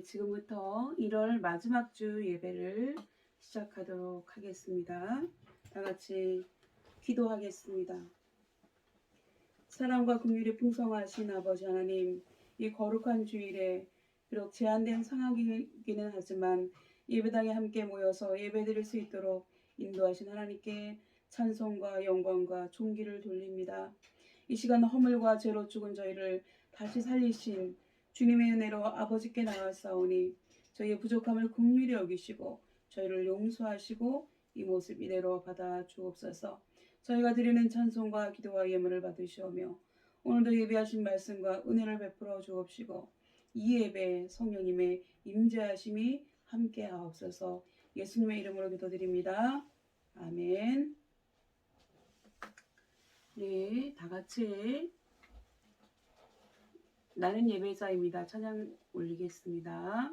지금부터 1월 마지막 주 예배를 시작하도록 하겠습니다. 다 같이 기도하겠습니다. 사랑과 긍휼이 풍성하신 아버지 하나님, 이 거룩한 주일에 비록 제한된 상황이기는 하지만 예배당에 함께 모여서 예배드릴 수 있도록 인도하신 하나님께 찬송과 영광과 존귀를 돌립니다. 이 시간 허물과 죄로 죽은 저희를 다시 살리신 주님의 은혜로 아버지께 나아가사오니 저희의 부족함을 긍휼히 여기시고 저희를 용서하시고 이 모습 이대로 받아 주옵소서. 저희가 드리는 찬송과 기도와 예물을 받으시오며 오늘도 예배하신 말씀과 은혜를 베풀어 주옵시고 이 예배에 성령님의 임재하심이 함께 하옵소서. 예수님의 이름으로 기도드립니다. 아멘. 네, 다 같이 나는 예배자입니다. 찬양 올리겠습니다.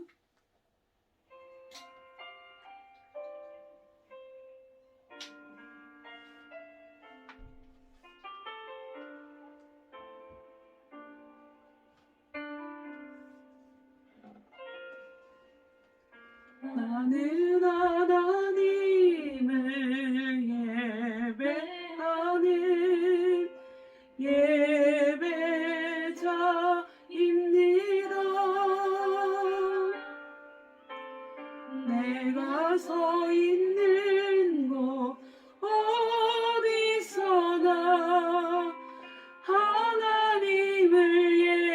나는 하나님을 예배하는 예배자입니다. 내가 서 있는 곳 어디서나 하나님을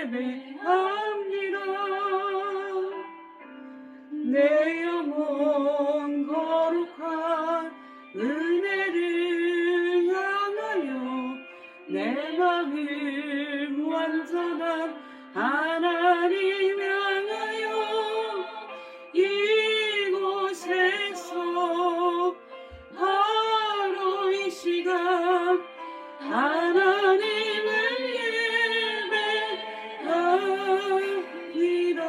예배합니다. 내 영혼 거룩한 은혜를 향하여 내 마음 완전한 하나님 향하여 이곳에서 바로 이 시간 하나님을 예배합니다.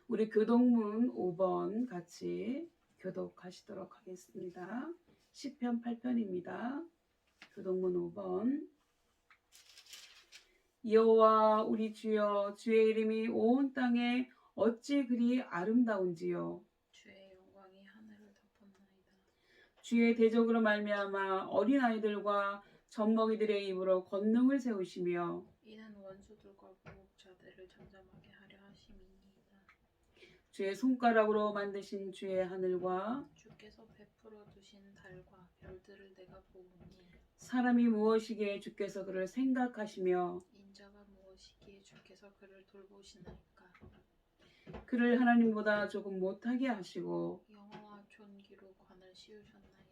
우리 교독문 5번 같이 교독하시도록 하겠습니다. 시편 8편입니다. 교독문 5번. 여호와 우리 주여, 주의 이름이 온 땅에 어찌 그리 아름다운지요. 주의 영광이 하늘을 덮었나이다. 주의 대적으로 말미암아 어린아이들과 젖먹이들의 입으로 권능을 세우시며 이는 원수들과 무법자들을 잠잠하게 하려 하심이니이다. 주의 손가락으로 만드신 주의 하늘과 주께서 베풀어 두신 달과 별들을 내가 보오니 사람이 무엇이기에 주께서 그를 생각하시며 인자가 무엇이기에 주께서 그를 돌보시나이까. 그를 하나님보다 조금 못하게 하시고 영어와 존귀로 관을 씌우셨나이다.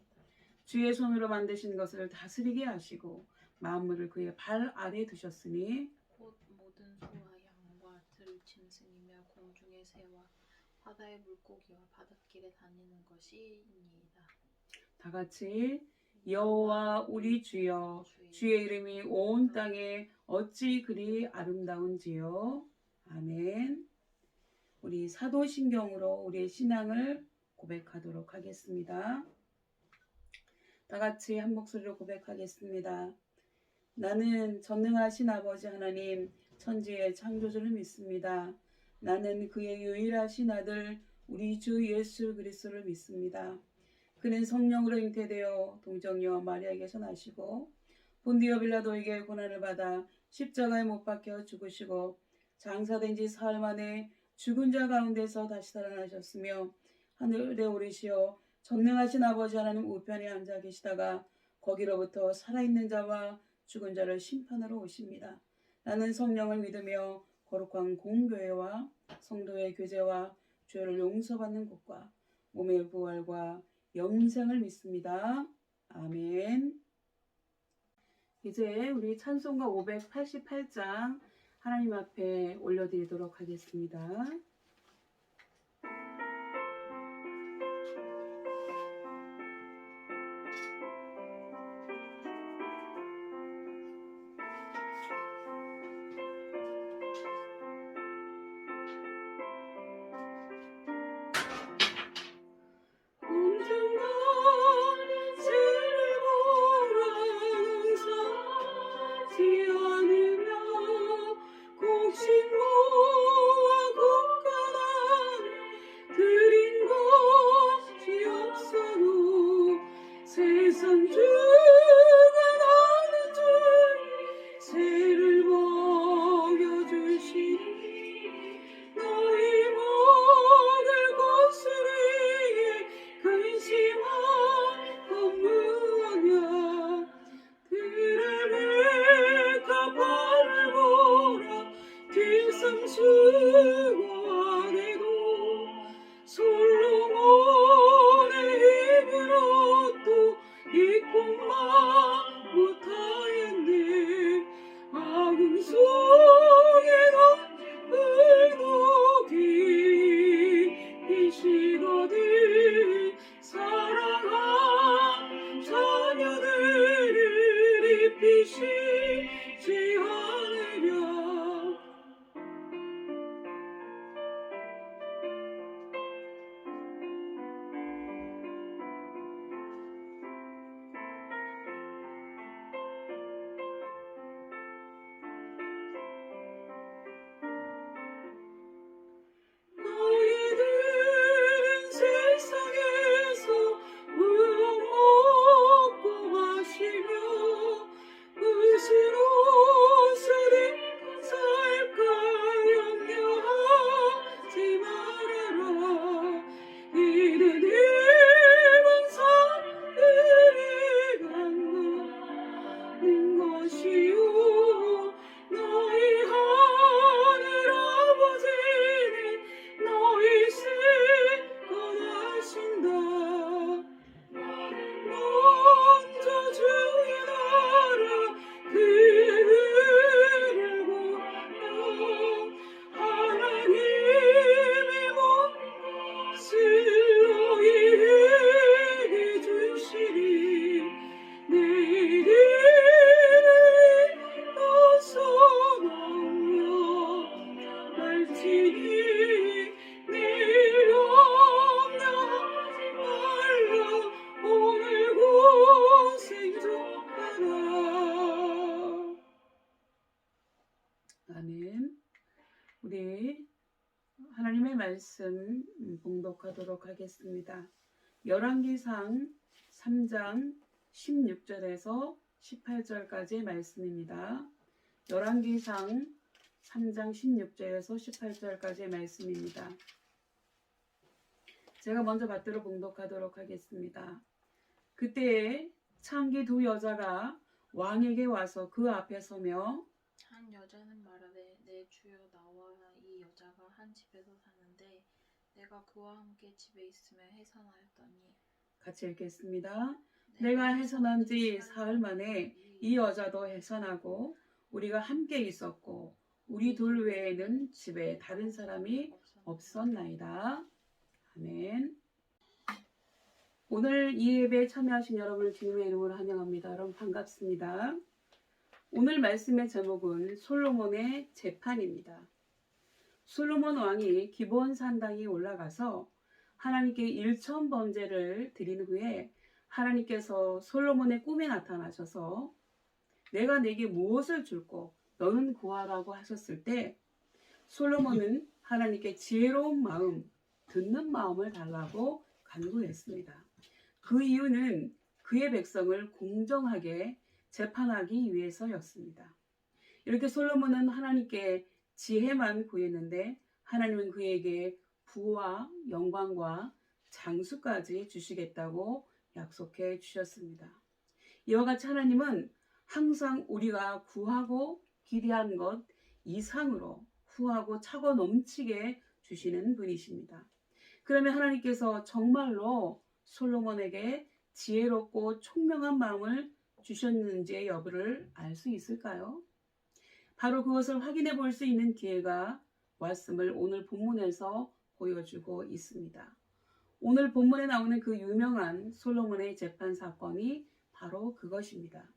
주의 손으로 만드신 것을 다스리게 하시고 만물을 그의 발 아래 두셨으니 곧 모든 소와 양과 들 짐승이며 공중의 새와 바다의 물고기와 바닷길에 다니는 것이니이다. 다 같이 여호와 우리 주여, 주의 이름이 온 땅에 어찌 그리 아름다운지요. 아멘. 우리 사도신경으로 우리의 신앙을 고백하도록 하겠습니다. 다 같이 한 목소리로 고백하겠습니다. 나는 전능하신 아버지 하나님, 천지의 창조주를 믿습니다. 나는 그의 유일하신 아들 우리 주 예수 그리스도를 믿습니다. 그는 성령으로 잉태되어 동정녀 마리아에게서 나시고 본디오 빌라도에게 고난을 받아 십자가에 못 박혀 죽으시고 장사된 지 사흘 만에 죽은 자 가운데서 다시 살아나셨으며 하늘에 오르시어 전능하신 아버지 하나님 우편에 앉아 계시다가 거기로부터 살아있는 자와 죽은 자를 심판하러 오십니다. 나는 성령을 믿으며 거룩한 공교회와 성도의 교제와 죄를 용서받는 것과 몸의 부활과 영생을 믿습니다. 아멘. 이제 우리 찬송가 588장 하나님 앞에 올려드리도록 하겠습니다. 죽어가는 줄 새를 먹여주시니 너희 먹을 것을 위해 근심한 것 무엇냐 그를 값을 보라 뒤숭수고하게도 솔로몬의 힘으로 또 이 꿈만 못하였네 악응 속에 던진 깊이시거든 사랑한 자녀들을 입히시지 않으랴 너희들은 세상에서 무엇 먹고 마시며 무슨 옷을 입고 살까 염려하지 말아라 이는 일반 사람들이 갖는 것이요 너희 하늘 아버지는 너희 생각하신다 먼저 주의 나라 그를 구하며 하나님의 모든 것을 너희에게 주시리 내일이 너서 넘겨 말지니 내일 염려하지 말라 오늘 고생 좀 하라 아멘. 우리 하나님의 말씀 봉독하도록 하겠습니다. 열왕기상 3장 16절에서 18절까지의 말씀입니다. 열왕기상 3장 16절에서 18절까지의 말씀입니다. 제가 먼저 받들어 봉독하도록 하겠습니다. 그때에 창기 두 여자가 왕에게 와서 그 앞에 서며 한 여자는 말하되 내 주여 나와 이 여자가 한 집에서 사는데 내가 그와 함께 집에 있으며 해산하였더니 같이 읽겠습니다. 내가 해산한 지 사흘 만에 이 여자도 해산하고 우리가 함께 있었고 우리 둘 외에는 집에 다른 사람이 없었나이다. 아멘. 오늘 이 예배에 참여하신 여러분을 주님의 이름으로 환영합니다. 여러분 반갑습니다. 오늘 말씀의 제목은 솔로몬의 재판입니다. 솔로몬 왕이 기브온 산당에 올라가서 하나님께 일천 번제를 드린 후에 하나님께서 솔로몬의 꿈에 나타나셔서 내가 내게 무엇을 줄고 너는 구하라고 하셨을 때 솔로몬은 하나님께 지혜로운 마음, 듣는 마음을 달라고 간구했습니다. 그 이유는 그의 백성을 공정하게 재판하기 위해서였습니다. 이렇게 솔로몬은 하나님께 지혜만 구했는데 하나님은 그에게 부와 영광과 장수까지 주시겠다고 약속해 주셨습니다. 이와 같이 하나님은 항상 우리가 구하고 기대한 것 이상으로 후하고 차고 넘치게 주시는 분이십니다. 그러면 하나님께서 정말로 솔로몬에게 지혜롭고 총명한 마음을 주셨는지의 여부를 알 수 있을까요? 바로 그것을 확인해 볼 수 있는 기회가 왔음을 오늘 본문에서 보여주고 있습니다. 오늘 본문에 나오는 그 유명한 솔로몬의 재판 사건이 바로 그것입니다.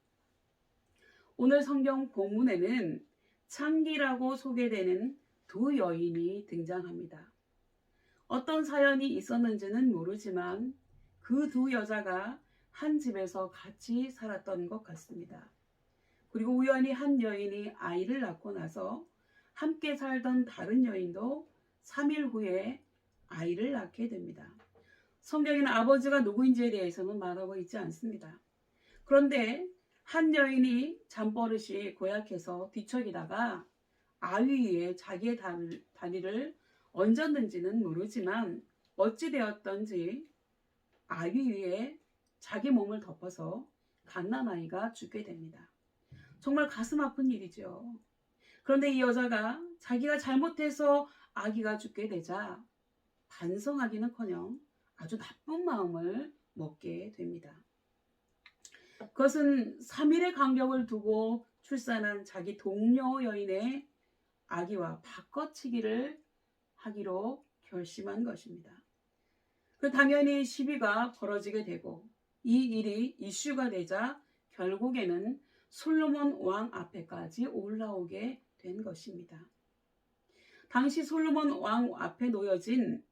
오늘 성경 본문에는 창기라고 소개되는 두 여인이 등장합니다. 어떤 사연이 있었는지는 모르지만 그 두 여자가 한 집에서 같이 살았던 것 같습니다. 그리고 우연히 한 여인이 아이를 낳고 나서 함께 살던 다른 여인도 3일 후에 아이를 낳게 됩니다. 성경에는 아버지가 누구인지에 대해서는 말하고 있지 않습니다. 그런데 한 여인이 잠버릇이 고약해서 뒤척이다가 아위 위에 자기의 다리를 얹었는지는 모르지만 어찌 되었던지 아위 위에 자기 몸을 덮어서 갓난아이가 죽게 됩니다. 정말 가슴 아픈 일이죠. 그런데 이 여자가 자기가 잘못해서 아기가 죽게 되자 반성하기는커녕 아주 나쁜 마음을 먹게 됩니다. 그것은 3일의 간격을 두고 출산한 자기 동료 여인의 아기와 바꿔치기를 하기로 결심한 것입니다. 당연히 시비가 벌어지게 되고 이 일이 이슈가 되자 결국에는 솔로몬 왕 앞에까지 올라오게 된 것입니다. 당시 솔로몬 왕 앞에 놓여진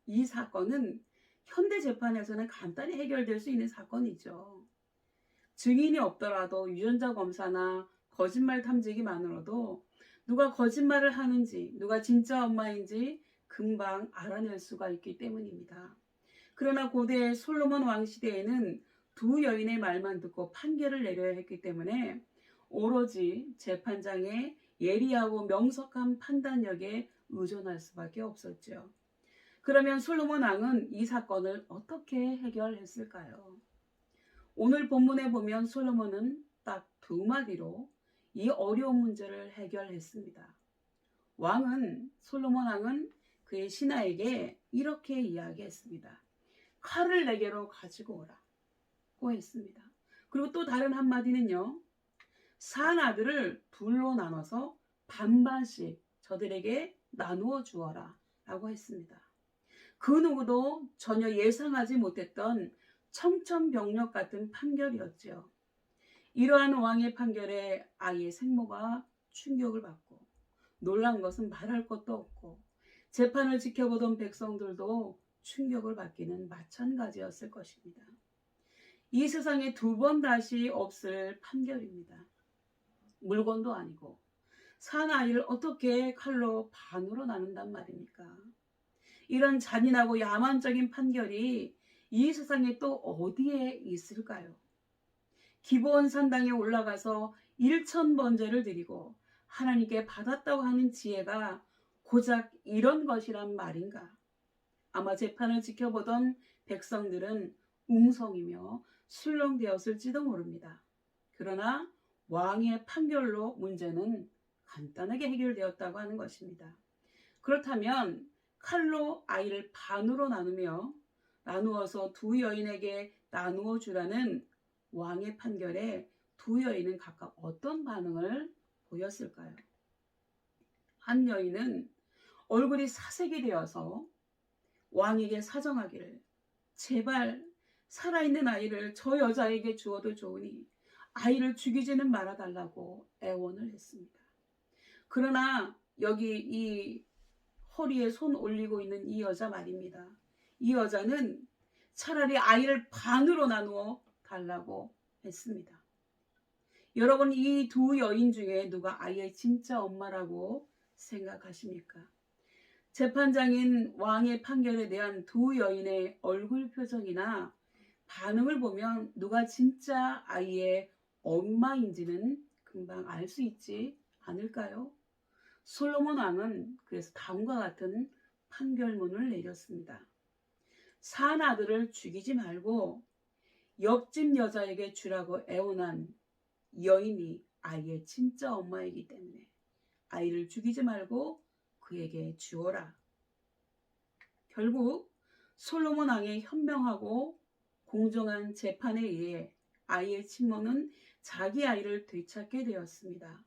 이 사건은 현대 재판에서는 간단히 해결될 수 있는 사건이죠. 증인이 없더라도 유전자 검사나 거짓말 탐지기만으로도 누가 거짓말을 하는지 누가 진짜 엄마인지 금방 알아낼 수가 있기 때문입니다. 그러나 고대 솔로몬 왕 시대에는 두 여인의 말만 듣고 판결을 내려야 했기 때문에 오로지 재판장의 예리하고 명석한 판단력에 의존할 수밖에 없었죠. 그러면 솔로몬 왕은 이 사건을 어떻게 해결했을까요? 오늘 본문에 보면 솔로몬은 딱 두 마디로 이 어려운 문제를 해결했습니다. 솔로몬 왕은 그의 신하에게 이렇게 이야기했습니다. 칼을 내게로 가지고 오라고 했습니다. 그리고 또 다른 한마디는요. 산 아들을 둘로 나눠서 반반씩 저들에게 나누어 주어라 라고 했습니다. 그 누구도 전혀 예상하지 못했던 청천벽력 같은 판결이었죠. 이러한 왕의 판결에 아이의 생모가 충격을 받고 놀란 것은 말할 것도 없고 재판을 지켜보던 백성들도 충격을 받기는 마찬가지였을 것입니다. 이 세상에 두 번 다시 없을 판결입니다. 물건도 아니고 사나이를 어떻게 칼로 반으로 나눈단 말입니까? 이런 잔인하고 야만적인 판결이 이 세상에 또 어디에 있을까요? 기브온 산당에 올라가서 1000번제를 드리고 하나님께 받았다고 하는 지혜가 고작 이런 것이란 말인가? 아마 재판을 지켜보던 백성들은 웅성이며 술렁되었을지도 모릅니다. 그러나 왕의 판결로 문제는 간단하게 해결되었다고 하는 것입니다. 그렇다면 칼로 아이를 반으로 나누어서 두 여인에게 나누어 주라는 왕의 판결에 두 여인은 각각 어떤 반응을 보였을까요? 한 여인은 얼굴이 사색이 되어서 왕에게 사정하기를 제발 살아있는 아이를 저 여자에게 주어도 좋으니 아이를 죽이지는 말아달라고 애원을 했습니다. 그러나 여기 이 허리에 손 올리고 있는 이 여자 말입니다. 이 여자는 차라리 아이를 반으로 나누어 달라고 했습니다. 여러분, 이 두 여인 중에 누가 아이의 진짜 엄마라고 생각하십니까? 재판장인 왕의 판결에 대한 두 여인의 얼굴 표정이나 반응을 보면 누가 진짜 아이의 엄마인지는 금방 알 수 있지 않을까요? 솔로몬 왕은 그래서 다음과 같은 판결문을 내렸습니다. 산 아들을 죽이지 말고 옆집 여자에게 주라고 애원한 여인이 아이의 진짜 엄마이기 때문에 아이를 죽이지 말고 그에게 주어라. 결국 솔로몬 왕의 현명하고 공정한 재판에 의해 아이의 친모는 자기 아이를 되찾게 되었습니다.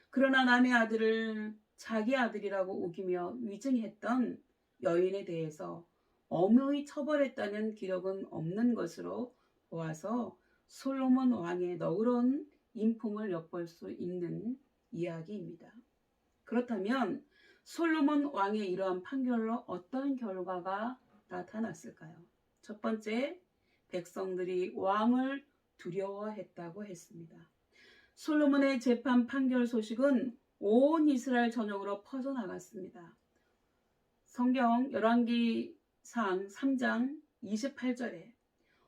그러나 남의 아들을 자기 아들이라고 우기며 위증했던 여인에 대해서 엄히 처벌했다는 기록은 없는 것으로 보아서 솔로몬 왕의 너그러운 인품을 엿볼 수 있는 이야기입니다. 그렇다면 솔로몬 왕의 이러한 판결로 어떤 결과가 나타났을까요? 첫 번째, 백성들이 왕을 두려워했다고 했습니다. 솔로몬의 재판 판결 소식은 온 이스라엘 전역으로 퍼져나갔습니다. 성경 열왕기상 3장 28절에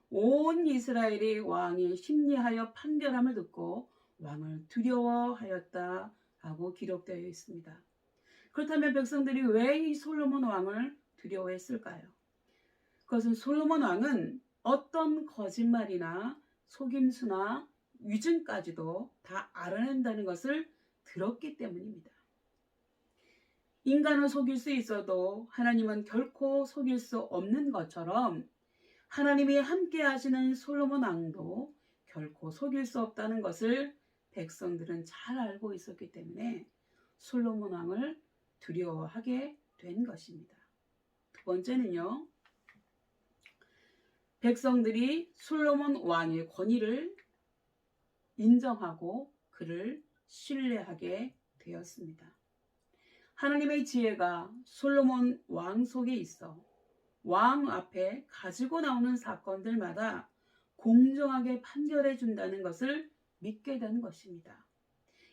온 이스라엘이 왕이 심리하여 판결함을 듣고 왕을 두려워하였다 하고 기록되어 있습니다. 그렇다면 백성들이 왜 이 솔로몬 왕을 두려워했을까요? 그것은 솔로몬 왕은 어떤 거짓말이나 속임수나 위증까지도 다 알아낸다는 것을 들었기 때문입니다. 인간은 속일 수 있어도 하나님은 결코 속일 수 없는 것처럼 하나님이 함께 하시는 솔로몬 왕도 결코 속일 수 없다는 것을 백성들은 잘 알고 있었기 때문에 솔로몬 왕을 두려워하게 된 것입니다. 두 번째는요, 백성들이 솔로몬 왕의 권위를 인정하고 그를 신뢰하게 되었습니다. 하나님의 지혜가 솔로몬 왕 속에 있어 왕 앞에 가지고 나오는 사건들마다 공정하게 판결해 준다는 것을 믿게 된 것입니다.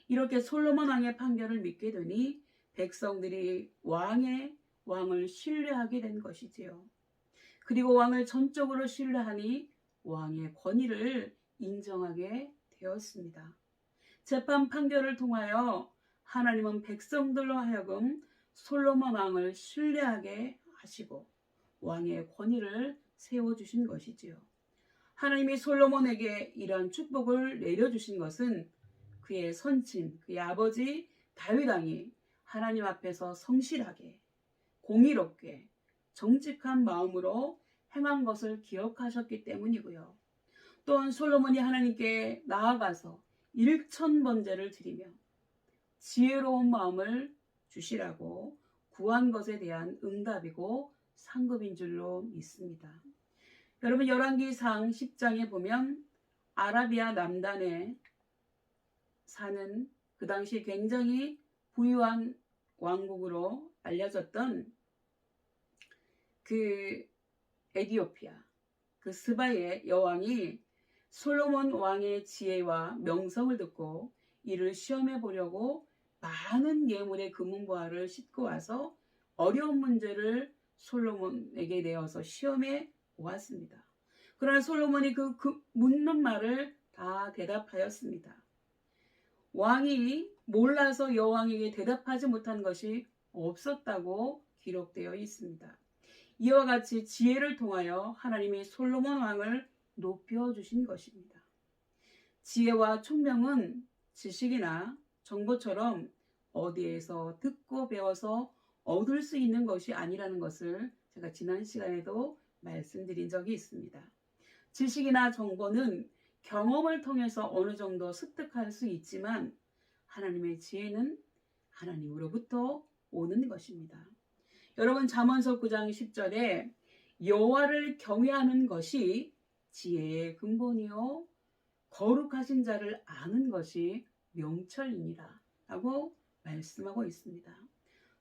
이렇게 솔로몬 왕의 판결을 믿게 되니 백성들이 왕을 신뢰하게 된 것이지요. 그리고 왕을 전적으로 신뢰하니 왕의 권위를 인정하게 되었습니다. 재판 판결을 통하여 하나님은 백성들로 하여금 솔로몬 왕을 신뢰하게 하시고 왕의 권위를 세워주신 것이지요. 하나님이 솔로몬에게 이러한 축복을 내려주신 것은 그의 선친, 그의 아버지 다윗 왕이 하나님 앞에서 성실하게, 공의롭게, 정직한 마음으로 행한 것을 기억하셨기 때문이고요. 또한 솔로몬이 하나님께 나아가서 일천번제를 드리며 지혜로운 마음을 주시라고 구한 것에 대한 응답이고 상급인 줄로 믿습니다. 여러분, 열왕기상 10장에 보면 아라비아 남단에 사는 그 당시 굉장히 부유한 왕국으로 알려졌던 그 에디오피아, 그 스바의 여왕이 솔로몬 왕의 지혜와 명성을 듣고 이를 시험해 보려고 많은 예물의 금은보화를 싣고 와서 어려운 문제를 솔로몬에게 내어서 시험해 보았습니다. 그러나 솔로몬이 그 묻는 말을 다 대답하였습니다. 왕이 몰라서 여왕에게 대답하지 못한 것이 없었다고 기록되어 있습니다. 이와 같이 지혜를 통하여 하나님이 솔로몬 왕을 높여주신 것입니다. 지혜와 총명은 지식이나 정보처럼 어디에서 듣고 배워서 얻을 수 있는 것이 아니라는 것을 제가 지난 시간에도 말씀드린 적이 있습니다. 지식이나 정보는 경험을 통해서 어느 정도 습득할 수 있지만 하나님의 지혜는 하나님으로부터 오는 것입니다. 여러분, 잠언서 9장 10절에 여호와를 경외하는 것이 지혜의 근본이요 거룩하신 자를 아는 것이 명철이니라 라고 말씀하고 있습니다.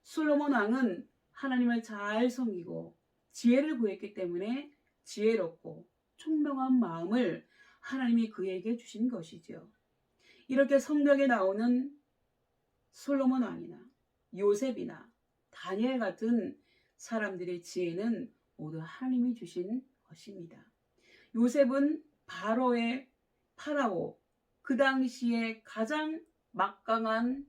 솔로몬 왕은 하나님을 잘 섬기고 지혜를 구했기 때문에 지혜롭고 총명한 마음을 하나님이 그에게 주신 것이죠. 이렇게 성경에 나오는 솔로몬 왕이나 요셉이나 다니엘 같은 사람들의 지혜는 모두 하나님이 주신 것입니다. 요셉은 파라오, 그 당시에 가장 막강한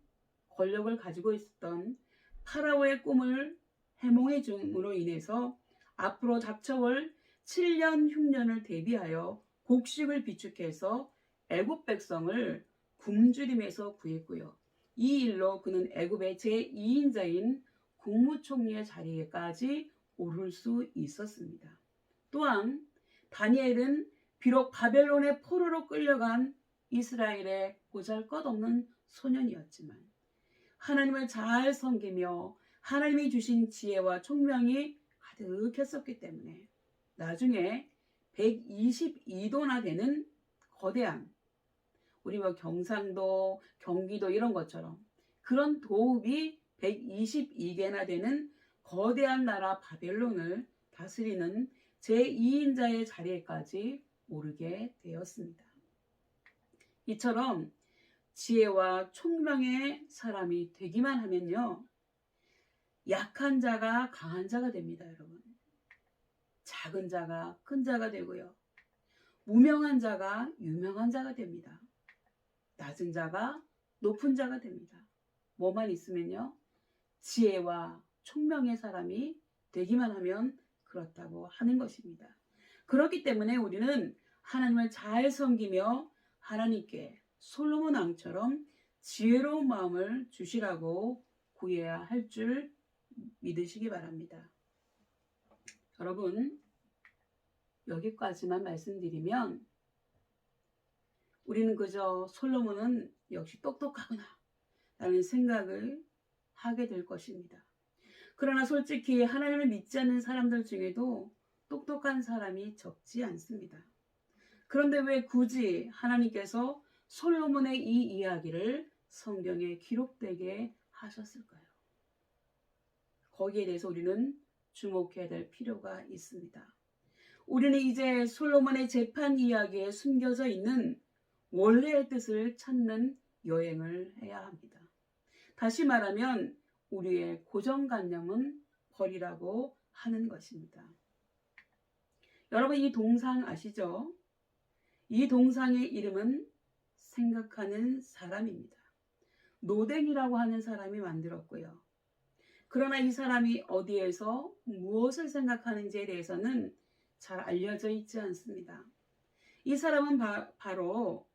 권력을 가지고 있었던 파라오의 꿈을 해몽해 줌으로 인해서 앞으로 닥쳐올 7년 흉년을 대비하여 곡식을 비축해서 애굽 백성을 굶주림에서 구했고요. 이 일로 그는 애굽의 제2인자인 국무총리의 자리에까지 오를 수 있었습니다. 또한 다니엘은 비록 바벨론의 포로로 끌려간 이스라엘의 보잘것없는 소년이었지만 하나님을 잘 섬기며 하나님이 주신 지혜와 총명이 가득했었기 때문에 나중에 122도나 되는 거대한, 우리 경상도, 경기도 이런 것처럼 그런 도읍이 122개나 되는 거대한 나라 바벨론을 다스리는 제2인자의 자리에까지 오르게 되었습니다. 이처럼 지혜와 총명의 사람이 되기만 하면요, 약한 자가 강한 자가 됩니다. 여러분, 작은 자가 큰 자가 되고요, 무명한 자가 유명한 자가 됩니다. 낮은 자가 높은 자가 됩니다. 뭐만 있으면요, 지혜와 총명의 사람이 되기만 하면 그렇다고 하는 것입니다. 그렇기 때문에 우리는 하나님을 잘 섬기며 하나님께 솔로몬 왕처럼 지혜로운 마음을 주시라고 구해야 할 줄 믿으시기 바랍니다. 여러분, 여기까지만 말씀드리면 우리는 그저 솔로몬은 역시 똑똑하구나 라는 생각을 하게 될 것입니다. 그러나 솔직히 하나님을 믿지 않는 사람들 중에도 똑똑한 사람이 적지 않습니다. 그런데 왜 굳이 하나님께서 솔로몬의 이 이야기를 성경에 기록되게 하셨을까요? 거기에 대해서 우리는 주목해야 될 필요가 있습니다. 우리는 이제 솔로몬의 재판 이야기에 숨겨져 있는 원래의 뜻을 찾는 여행을 해야 합니다. 다시 말하면 우리의 고정관념은 버리라고 하는 것입니다. 여러분, 이 동상 아시죠? 이 동상의 이름은 생각하는 사람입니다. 노댕이라고 하는 사람이 만들었고요. 그러나 이 사람이 어디에서 무엇을 생각하는지에 대해서는 잘 알려져 있지 않습니다. 이 사람은 바로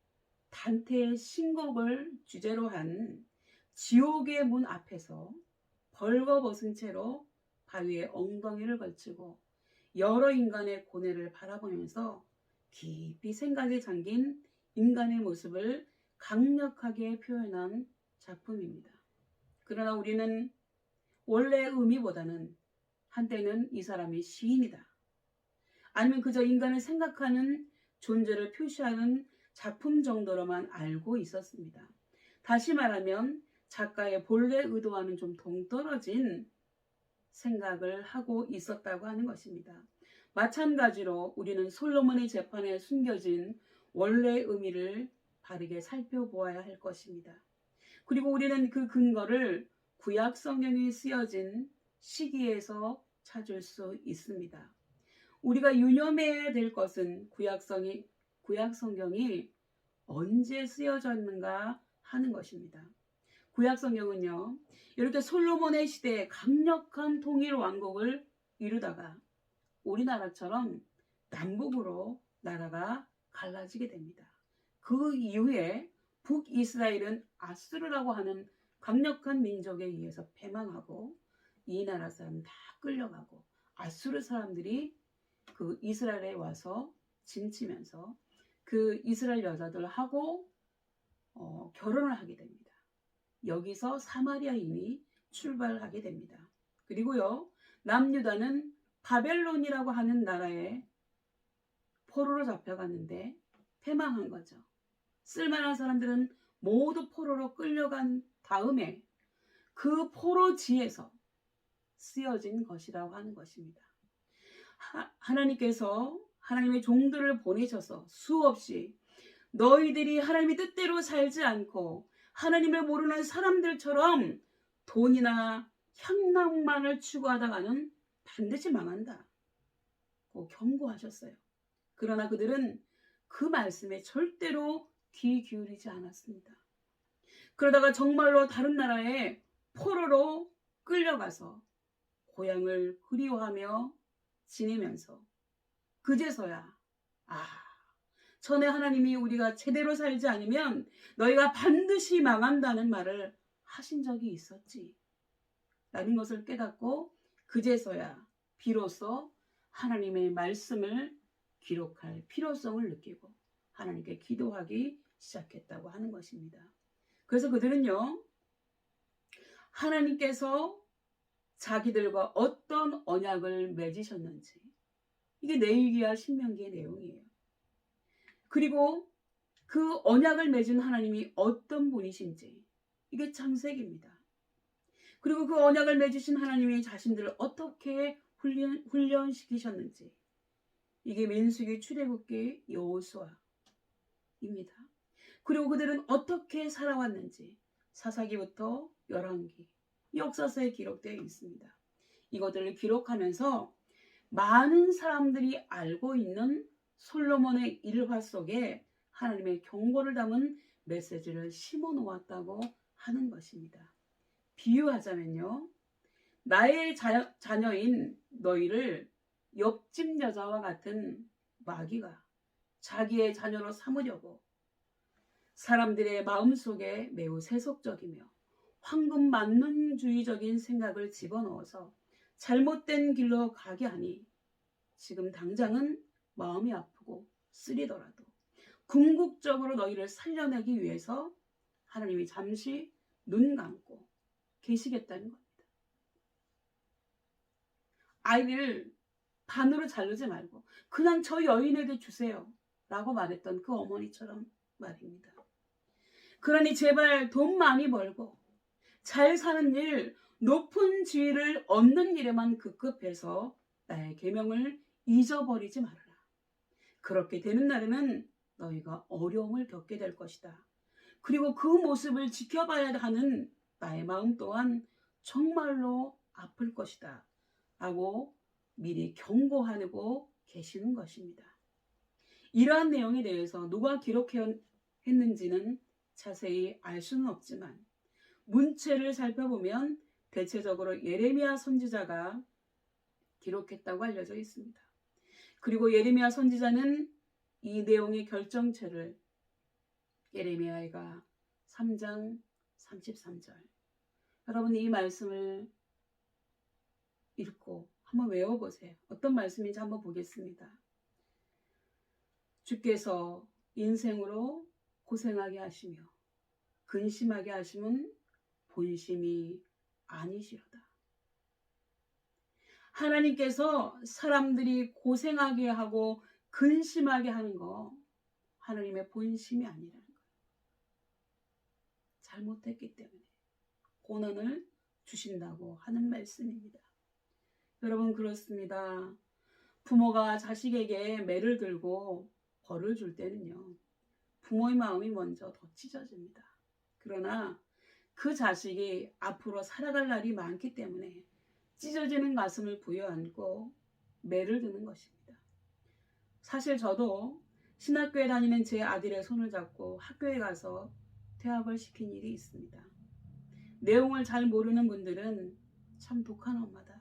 단테의 신곡을 주제로 한 지옥의 문 앞에서 벌거벗은 채로 바위에 엉덩이를 걸치고 여러 인간의 고뇌를 바라보면서 깊이 생각에 잠긴 인간의 모습을 강력하게 표현한 작품입니다. 그러나 우리는 원래의 의미보다는 한때는 이 사람이 시인이다, 아니면 그저 인간을 생각하는 존재를 표시하는 작품 정도로만 알고 있었습니다. 다시 말하면 작가의 본래 의도와는 좀 동떨어진 생각을 하고 있었다고 하는 것입니다. 마찬가지로 우리는 솔로몬의 재판에 숨겨진 원래의 의미를 바르게 살펴보아야 할 것입니다. 그리고 우리는 그 근거를 구약 성경이 쓰여진 시기에서 찾을 수 있습니다. 우리가 유념해야 될 것은 구약 성경이 언제 쓰여졌는가 하는 것입니다. 구약 성경은요, 이렇게 솔로몬의 시대에 강력한 통일 왕국을 이루다가 우리나라처럼 남북으로 나라가 갈라지게 됩니다. 그 이후에 북이스라엘은 아수르라고 하는 강력한 민족에 의해서 패망하고 이 나라 사람 다 끌려가고 아수르 사람들이 그 이스라엘에 와서 진치면서 그 이스라엘 여자들하고 결혼을 하게 됩니다. 여기서 사마리아인이 출발하게 됩니다. 그리고요, 남유다는 바벨론이라고 하는 나라에 포로로 잡혀갔는데 패망한 거죠. 쓸만한 사람들은 모두 포로로 끌려간 다음에 그 포로지에서 쓰여진 것이라고 하는 것입니다. 하나님께서 하나님의 종들을 보내셔서 수없이 너희들이 하나님의 뜻대로 살지 않고 하나님을 모르는 사람들처럼 돈이나 향락만을 추구하다가는 반드시 망한다 고 경고하셨어요. 그러나 그들은 그 말씀에 절대로 귀 기울이지 않았습니다. 그러다가 정말로 다른 나라에 포로로 끌려가서 고향을 그리워하며 지내면서 그제서야 전에 하나님이 우리가 제대로 살지 않으면 너희가 반드시 망한다는 말을 하신 적이 있었지 라는 것을 깨닫고 그제서야 비로소 하나님의 말씀을 기록할 필요성을 느끼고 하나님께 기도하기 시작했다고 하는 것입니다. 그래서 그들은요, 하나님께서 자기들과 어떤 언약을 맺으셨는지, 이게 레위기와 신명기의 내용이에요. 그리고 그 언약을 맺은 하나님이 어떤 분이신지, 이게 창세기입니다. 그리고 그 언약을 맺으신 하나님이 자신들을 어떻게 훈련시키셨는지, 이게 민수기, 출애굽기, 여호수아입니다. 그리고 그들은 어떻게 살아왔는지 사사기부터 열왕기, 역사서에 기록되어 있습니다. 이것들을 기록하면서 많은 사람들이 알고 있는 솔로몬의 일화 속에 하나님의 경고를 담은 메시지를 심어 놓았다고 하는 것입니다. 비유하자면요, 나의 자녀인 너희를 옆집 여자와 같은 마귀가 자기의 자녀로 삼으려고 사람들의 마음속에 매우 세속적이며 황금만능주의적인 생각을 집어넣어서 잘못된 길로 가게 하니 지금 당장은 마음이 아프고 쓰리더라도 궁극적으로 너희를 살려내기 위해서 하나님이 잠시 눈 감고 계시겠다는 겁니다. 아이를 반으로 자르지 말고 그냥 저 여인에게 주세요 라고 말했던 그 어머니처럼 말입니다. 그러니 제발 돈 많이 벌고 잘 사는 일, 높은 지위를 얻는 일에만 급급해서 나의 계명을 잊어버리지 말아라. 그렇게 되는 날에는 너희가 어려움을 겪게 될 것이다. 그리고 그 모습을 지켜봐야 하는 나의 마음 또한 정말로 아플 것이다. 라고 미리 경고하고 계시는 것입니다. 이러한 내용에 대해서 누가 기록했는지는 자세히 알 수는 없지만 문체를 살펴보면 대체적으로 예레미야 선지자가 기록했다고 알려져 있습니다. 그리고 예레미야 선지자는 이 내용의 결정체를 예레미야가 3장 33절, 여러분 이 말씀을 읽고 한번 외워보세요. 어떤 말씀인지 한번 보겠습니다. 주께서 인생으로 고생하게 하시며 근심하게 하심은 본심이 아니시로다. 하나님께서 사람들이 고생하게 하고 근심하게 하는 거 하나님의 본심이 아니라는 거예요. 잘못했기 때문에 고난을 주신다고 하는 말씀입니다. 여러분 그렇습니다. 부모가 자식에게 매를 들고 벌을 줄 때는요, 부모의 마음이 먼저 더 찢어집니다. 그러나 그 자식이 앞으로 살아갈 날이 많기 때문에 찢어지는 가슴을 부여안고 매를 드는 것입니다. 사실 저도 신학교에 다니는 제 아들의 손을 잡고 학교에 가서 퇴학을 시킨 일이 있습니다. 내용을 잘 모르는 분들은 참 독한 엄마다,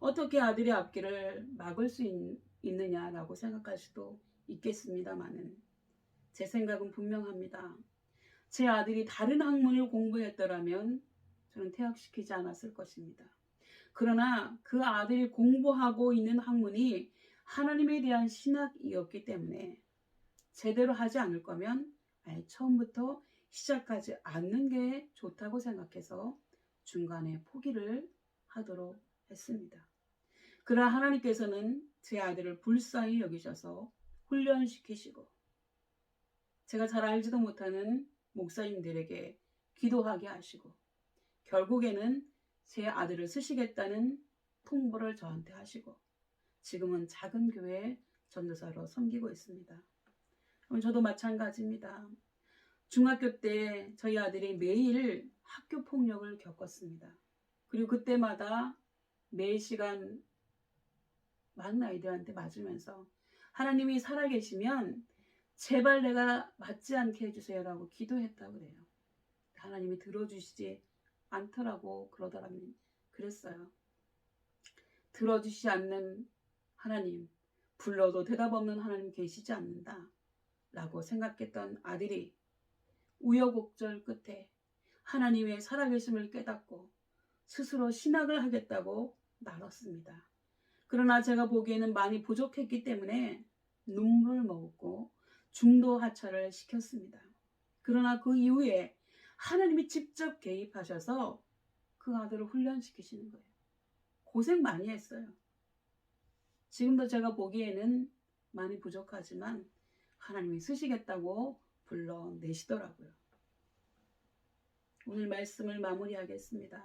어떻게 아들의 앞길을 막을 수 있느냐라고 생각할 수도 있겠습니다만은 제 생각은 분명합니다. 제 아들이 다른 학문을 공부했더라면 저는 퇴학시키지 않았을 것입니다. 그러나 그 아들이 공부하고 있는 학문이 하나님에 대한 신학이었기 때문에 제대로 하지 않을 거면 아예 처음부터 시작하지 않는 게 좋다고 생각해서 중간에 포기를 하도록 했습니다. 그러나 하나님께서는 제 아들을 불쌍히 여기셔서 훈련시키시고 제가 잘 알지도 못하는 목사님들에게 기도하게 하시고 결국에는 제 아들을 쓰시겠다는 통보를 저한테 하시고 지금은 작은 교회 전도사로 섬기고 있습니다. 저도 마찬가지입니다. 중학교 때 저희 아들이 매일 학교 폭력을 겪었습니다. 그리고 그때마다 매 시간 많은 아이들한테 맞으면서 하나님이 살아계시면 제발 내가 맞지 않게 해주세요라고 기도했다고 그래요. 하나님이 들어주시지 않더라고 그랬어요. 들어주시지 않는 하나님, 불러도 대답 없는 하나님 계시지 않는다 라고 생각했던 아들이 우여곡절 끝에 하나님의 살아계심을 깨닫고 스스로 신학을 하겠다고 나섰습니다. 그러나 제가 보기에는 많이 부족했기 때문에 눈물을 머금고 중도 하차를 시켰습니다. 그러나 그 이후에 하나님이 직접 개입하셔서 그 아들을 훈련시키시는 거예요. 고생 많이 했어요. 지금도 제가 보기에는 많이 부족하지만 하나님이 쓰시겠다고 불러내시더라고요. 오늘 말씀을 마무리하겠습니다.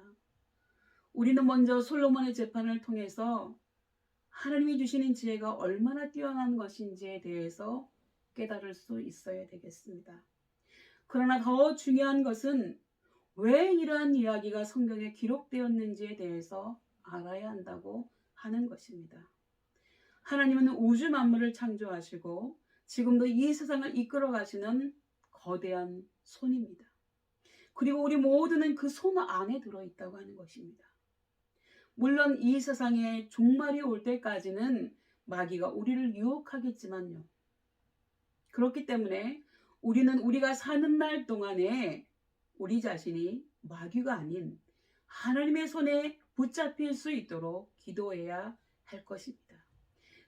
우리는 먼저 솔로몬의 재판을 통해서 하나님이 주시는 지혜가 얼마나 뛰어난 것인지에 대해서 깨달을 수 있어야 되겠습니다. 그러나 더 중요한 것은 왜 이러한 이야기가 성경에 기록되었는지에 대해서 알아야 한다고 하는 것입니다. 하나님은 우주 만물을 창조하시고 지금도 이 세상을 이끌어 가시는 거대한 손입니다. 그리고 우리 모두는 그 손 안에 들어있다고 하는 것입니다. 물론 이 세상에 종말이 올 때까지는 마귀가 우리를 유혹하겠지만요. 그렇기 때문에 우리는 우리가 사는 날 동안에 우리 자신이 마귀가 아닌 하나님의 손에 붙잡힐 수 있도록 기도해야 할 것입니다.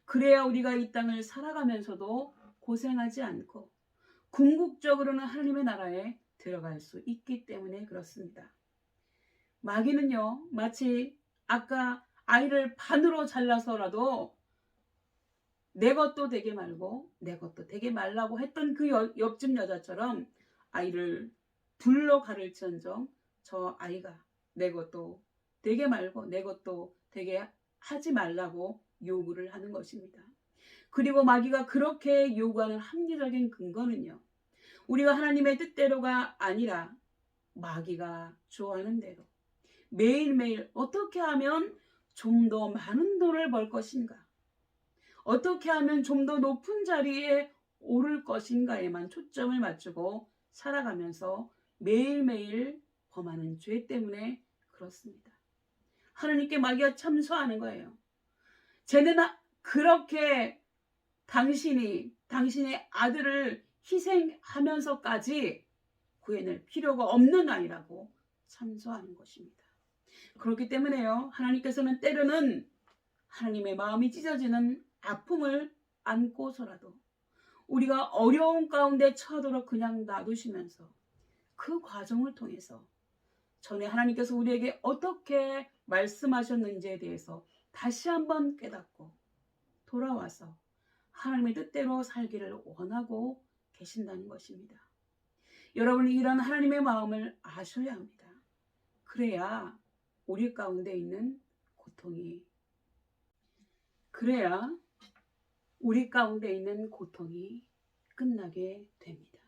그래야 우리가 이 땅을 살아가면서도 고생하지 않고 궁극적으로는 하나님의 나라에 들어갈 수 있기 때문에 그렇습니다. 마귀는요, 마치 아까 아이를 반으로 잘라서라도 내 것도 되게 말고 내 것도 되게 말라고 했던 그 옆집 여자처럼 아이를 둘러 가를지언정 저 아이가 내 것도 되게 말고 내 것도 되게 하지 말라고 요구를 하는 것입니다. 그리고 마귀가 그렇게 요구하는 합리적인 근거는요, 우리가 하나님의 뜻대로가 아니라 마귀가 좋아하는 대로 매일매일 어떻게 하면 좀 더 많은 돈을 벌 것인가, 어떻게 하면 좀 더 높은 자리에 오를 것인가에만 초점을 맞추고 살아가면서 매일매일 범하는 죄 때문에 그렇습니다. 하나님께 마귀가 참소하는 거예요. 쟤는 그렇게 당신의 아들을 희생하면서까지 구해낼 필요가 없는 아이라고 참소하는 것입니다. 그렇기 때문에요, 하나님께서는 때로는 하나님의 마음이 찢어지는 아픔을 안고서라도 우리가 어려운 가운데 처하도록 그냥 놔두시면서 그 과정을 통해서 전에 하나님께서 우리에게 어떻게 말씀하셨는지에 대해서 다시 한번 깨닫고 돌아와서 하나님의 뜻대로 살기를 원하고 계신다는 것입니다. 여러분이 이런 하나님의 마음을 아셔야 합니다. 그래야 우리 가운데 있는 고통이 끝나게 됩니다.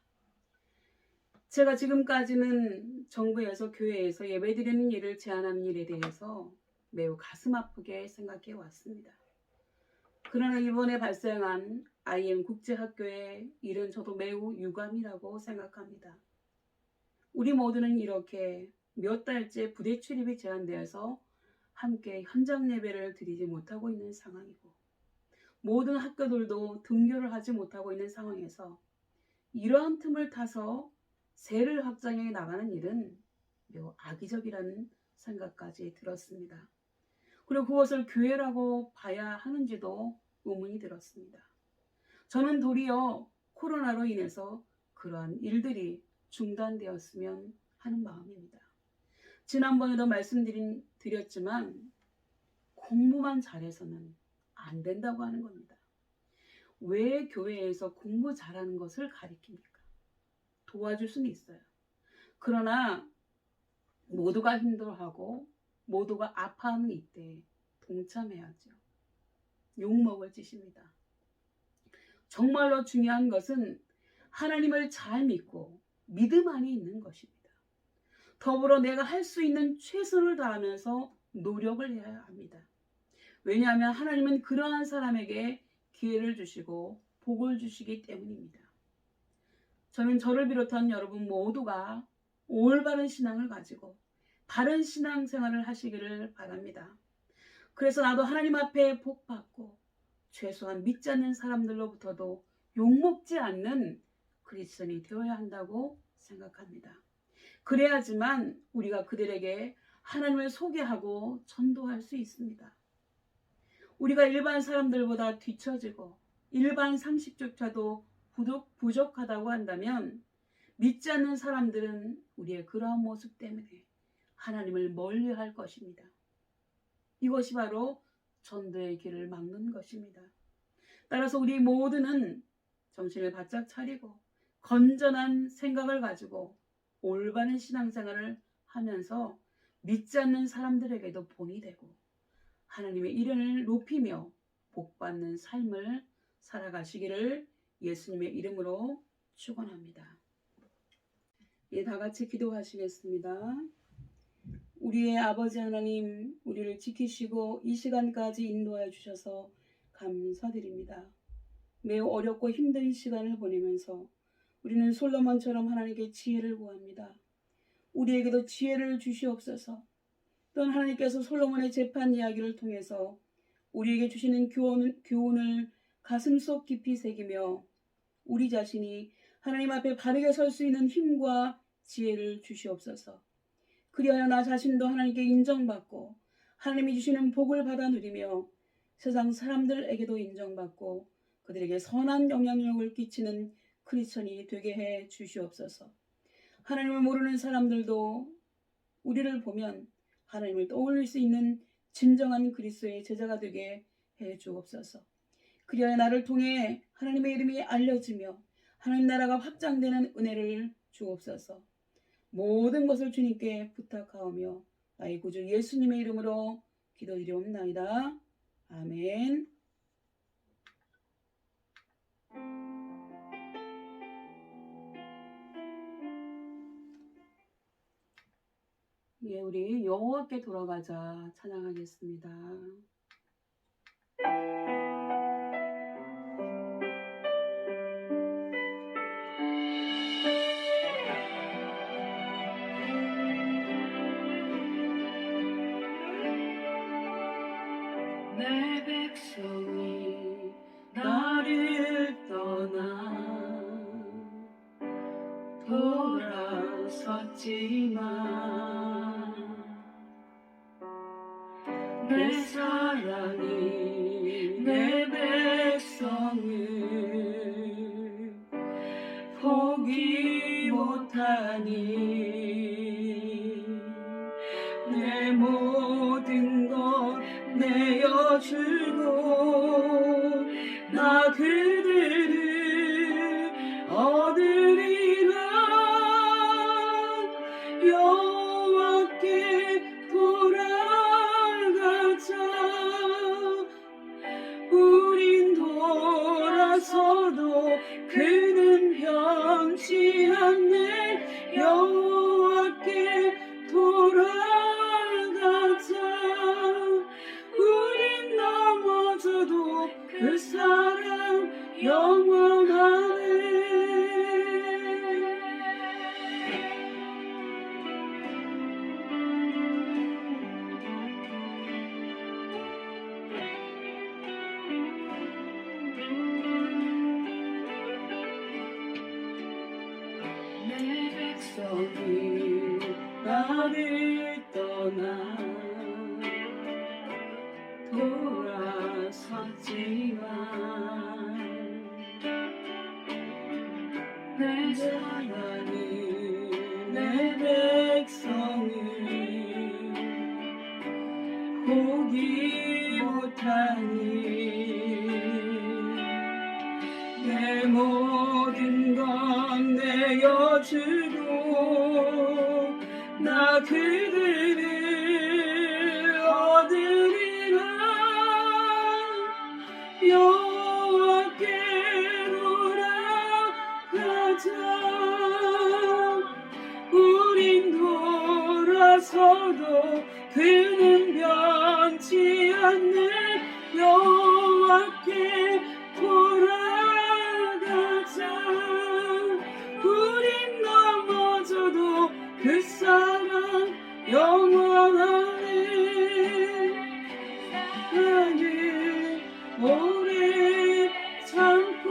제가 지금까지는 정부에서 교회에서 예배드리는 일을 제한하는 일에 대해서 매우 가슴 아프게 생각해 왔습니다. 그러나 이번에 발생한 IM 국제학교의 일은 저도 매우 유감이라고 생각합니다. 우리 모두는 이렇게 몇 달째 부대 출입이 제한되어서 함께 현장 예배를 드리지 못하고 있는 상황이고, 모든 학교들도 등교를 하지 못하고 있는 상황에서 이러한 틈을 타서 세를 확장해 나가는 일은 매우 악의적이라는 생각까지 들었습니다. 그리고 그것을 교회라고 봐야 하는지도 의문이 들었습니다. 저는 도리어 코로나로 인해서 그러한 일들이 중단되었으면 하는 마음입니다. 지난번에도 말씀드렸지만 공부만 잘해서는 안 된다고 하는 겁니다. 왜 교회에서 공부 잘하는 것을 가르칩니까? 도와줄 수는 있어요. 그러나 모두가 힘들어하고 모두가 아파하는 이때 동참해야죠. 욕먹을 짓입니다. 정말로 중요한 것은 하나님을 잘 믿고 믿음 안에 있는 것입니다. 더불어 내가 할 수 있는 최선을 다하면서 노력을 해야 합니다. 왜냐하면 하나님은 그러한 사람에게 기회를 주시고 복을 주시기 때문입니다. 저는 저를 비롯한 여러분 모두가 올바른 신앙을 가지고 바른 신앙생활을 하시기를 바랍니다. 그래서 나도 하나님 앞에 복받고 최소한 믿지 않는 사람들로부터도 욕먹지 않는 그리스도인이 되어야 한다고 생각합니다. 그래야지만 우리가 그들에게 하나님을 소개하고 전도할 수 있습니다. 우리가 일반 사람들보다 뒤처지고 일반 상식조차도 부족하다고 한다면 믿지 않는 사람들은 우리의 그러한 모습 때문에 하나님을 멀리할 것입니다. 이것이 바로 전도의 길을 막는 것입니다. 따라서 우리 모두는 정신을 바짝 차리고 건전한 생각을 가지고 올바른 신앙생활을 하면서 믿지 않는 사람들에게도 본이 되고 하나님의 이름을 높이며 복받는 삶을 살아가시기를 예수님의 이름으로 축원합니다. 예, 다 같이 기도하시겠습니다. 우리의 아버지 하나님, 우리를 지키시고 이 시간까지 인도하여 주셔서 감사드립니다. 매우 어렵고 힘든 시간을 보내면서 우리는 솔로몬처럼 하나님께 지혜를 구합니다. 우리에게도 지혜를 주시옵소서. 또한 하나님께서 솔로몬의 재판 이야기를 통해서 우리에게 주시는 교훈을 가슴속 깊이 새기며 우리 자신이 하나님 앞에 바르게 설 수 있는 힘과 지혜를 주시옵소서. 그리하여 나 자신도 하나님께 인정받고 하나님이 주시는 복을 받아 누리며 세상 사람들에게도 인정받고 그들에게 선한 영향력을 끼치는 크리스천이 되게 해 주시옵소서. 하나님을 모르는 사람들도 우리를 보면 하나님을 떠올릴 수 있는 진정한 그리스도의 제자가 되게 해 주옵소서. 그리하여 나를 통해 하나님의 이름이 알려지며 하나님 나라가 확장되는 은혜를 주옵소서. 모든 것을 주님께 부탁하오며 나의 구주 예수님의 이름으로 기도드리옵나이다. 아멘. 예, 우리 여호와께 돌아가자 찬양하겠습니다. 내 백성이 나를 떠나 돌아섰지만 내 사랑이 내 백성을 포기 못하니 내 모든 것 내어주고 나 그들을 얻으리라. 여호와께 돌아가자. 우린 돌아서도 그는 변치 않네. 여호와께 돌아가자. 우린 넘어져도 그 사랑 영원하네. 내 백성이 나를 떠나 돌아섰지만 내 사랑이 내 백성을 포기 못하니 내 모든 건 내어주고 나 그들을 얻으리라. 여호와께 돌아가자. 우린 돌아서도 그는 변치 않네. 여호와께 돌아가자. 우린 넘어져도 그 사랑 영원하네. 나를 오래 참고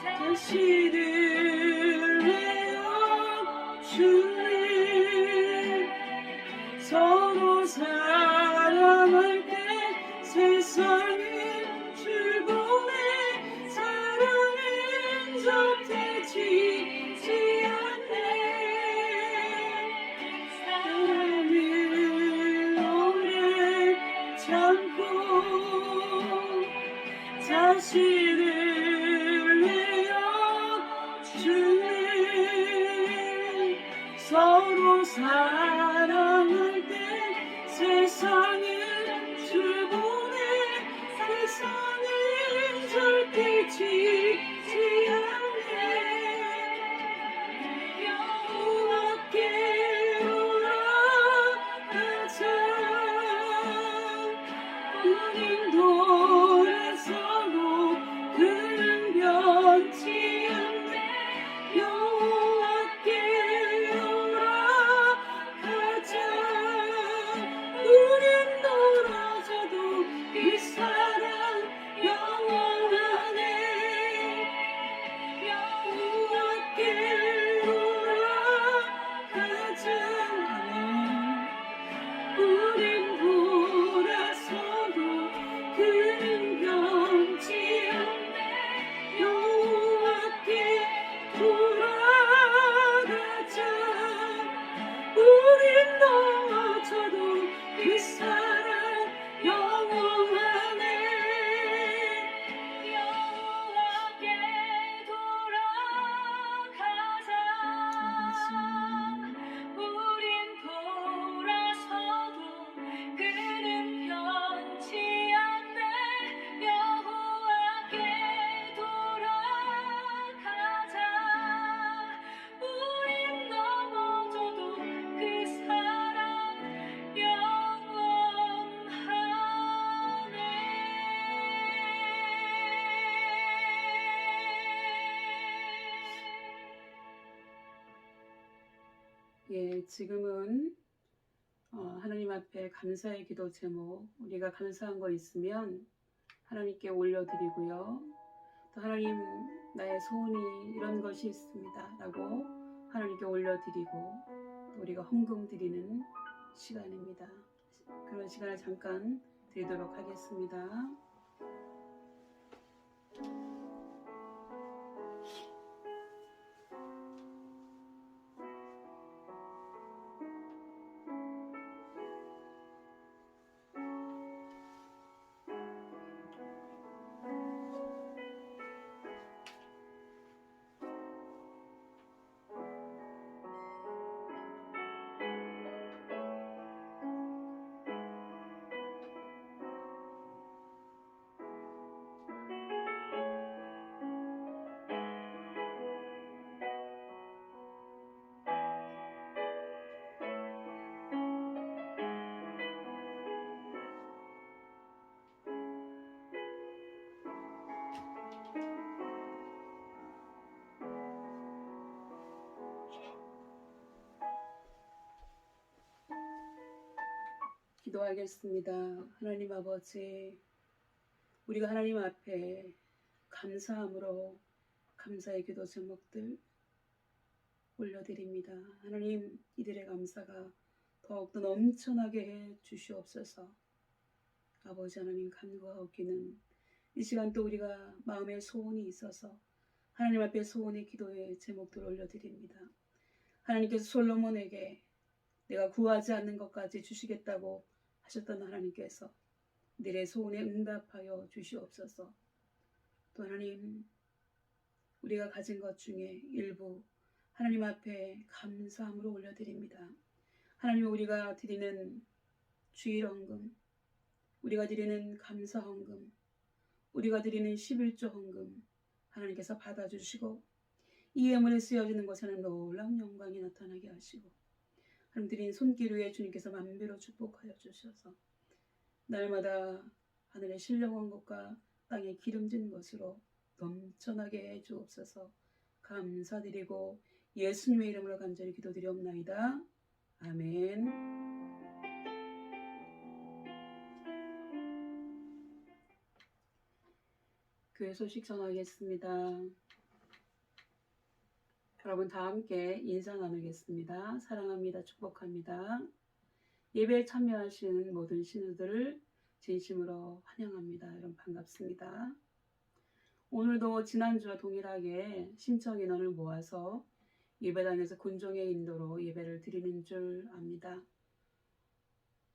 다시 들래요 주님. 서로 사랑할 때 세상은 즐거워해. 사랑은 절대 지지 않네. 사랑을 오래 참고 다시 들래요 주님. 서로 사랑할 때 세상은 즐거워해. 세상은 절대 지지 않네. 여호와께 돌아가자. 우린 예, 지금은 하나님 앞에 감사의 기도 제목, 우리가 감사한 거 있으면 하나님께 올려드리고요. 또 하나님, 나의 소원이 이런 것이 있습니다 라고 하나님께 올려드리고 또 우리가 헌금 드리는 시간입니다. 그런 시간을 잠깐 드리도록 하겠습니다. 기도하겠습니다. 하나님 아버지, 우리가 하나님 앞에 감사함으로 감사의 기도 제목들 올려드립니다. 하나님, 이들의 감사가 더욱더 넘쳐나게 해 주시옵소서. 아버지 하나님, 간구하옵기는 이 시간 또 우리가 마음에 소원이 있어서 하나님 앞에 소원의 기도의 제목들을 올려드립니다. 하나님께서 솔로몬에게 내가 구하지 않는 것까지 주시겠다고 하셨던 하나님께서 너의 소원에 응답하여 주시옵소서. 또 하나님, 우리가 가진 것 중에 일부 하나님 앞에 감사함으로 올려드립니다. 하나님, 우리가 드리는 주일 헌금, 우리가 드리는 감사 헌금, 우리가 드리는 11조 헌금 하나님께서 받아주시고 이 예물에 쓰여지는 것에는 놀라운 영광이 나타나게 하시고 하나님 드린 손길 위에 주님께서 만배로 축복하여 주셔서 날마다 하늘의 신령한 것과 땅에 기름진 것으로 넘쳐나게 해 주옵소서. 감사드리고 예수님의 이름으로 간절히 기도드리옵나이다. 아멘. 교회 소식 전하겠습니다. 여러분 다 함께 인사 나누겠습니다. 사랑합니다. 축복합니다. 예배에 참여하신 모든 신우들을 진심으로 환영합니다. 여러분 반갑습니다. 오늘도 지난주와 동일하게 신청 인원을 모아서 예배당에서 군종의 인도로 예배를 드리는 줄 압니다.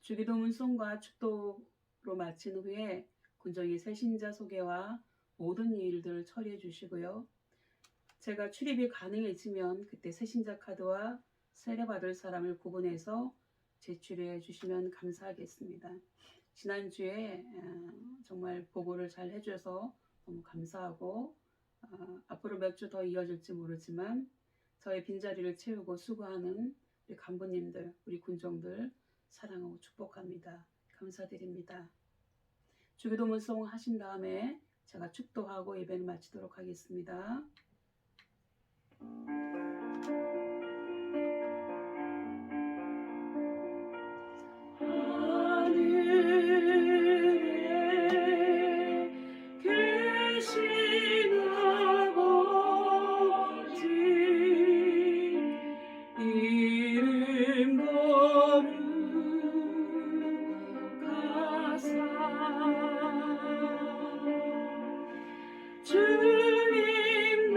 주기도 문송과 축도로 마친 후에 군종이 새신자 소개와 모든 일들을 처리해 주시고요. 제가 출입이 가능해지면 그때 새신자 카드와 세례받을 사람을 구분해서 제출해 주시면 감사하겠습니다. 지난주에 정말 보고를 잘 해줘서 너무 감사하고 앞으로 몇 주 더 이어질지 모르지만 저의 빈자리를 채우고 수고하는 우리 간부님들, 우리 군종들 사랑하고 축복합니다. 감사드립니다. 주기도 문송 하신 다음에 제가 축도하고 예배를 마치도록 하겠습니다. 하늘에 계신 아버지 이름 거룩하사 주님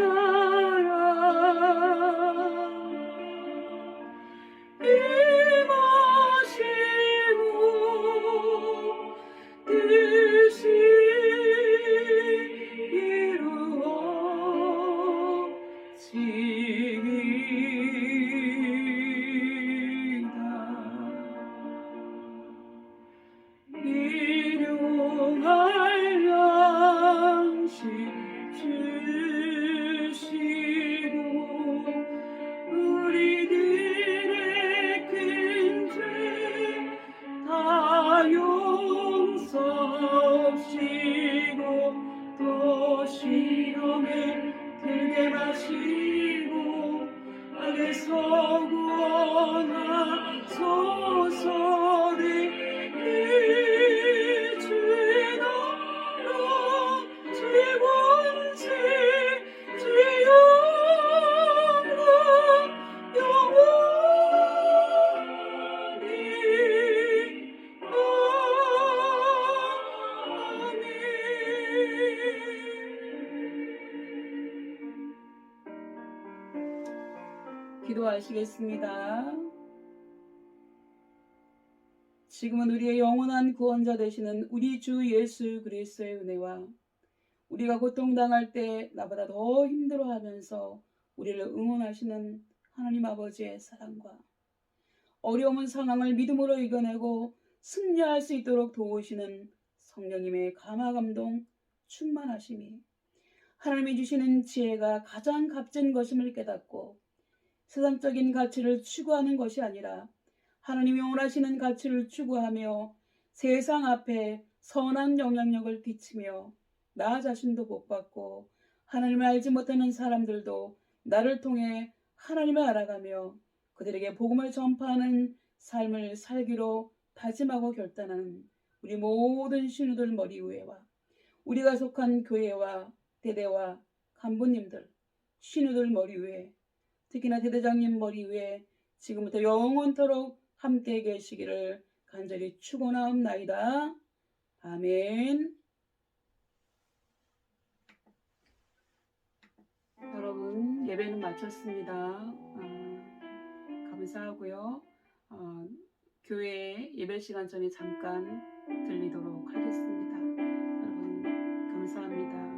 주께서 구원하소서. 내 주의 나라 주의 권세 주의 영광 영원히 아멘. 기도하시겠습니다. 지금은 우리의 영원한 구원자 되시는 우리 주 예수 그리스도의 은혜와 우리가 고통당할 때 나보다 더 힘들어하면서 우리를 응원하시는 하나님 아버지의 사랑과 어려운 상황을 믿음으로 이겨내고 승리할 수 있도록 도우시는 성령님의 감화감동 충만하심이 하나님이 주시는 지혜가 가장 값진 것임을 깨닫고 세상적인 가치를 추구하는 것이 아니라 하나님이 원하시는 가치를 추구하며 세상 앞에 선한 영향력을 끼치며 나 자신도 복받고 하나님을 알지 못하는 사람들도 나를 통해 하나님을 알아가며 그들에게 복음을 전파하는 삶을 살기로 다짐하고 결단하는 우리 모든 신우들 머리 위에와 우리가 속한 교회와 대대와 간부님들, 신우들 머리 위에 특히나 대대장님 머리 위에 지금부터 영원토록 함께 계시기를 간절히 축원하옵나이다. 아멘. 여러분 예배는 마쳤습니다. 감사하고요. 교회 예배 시간 전에 잠깐 들리도록 하겠습니다. 여러분 감사합니다.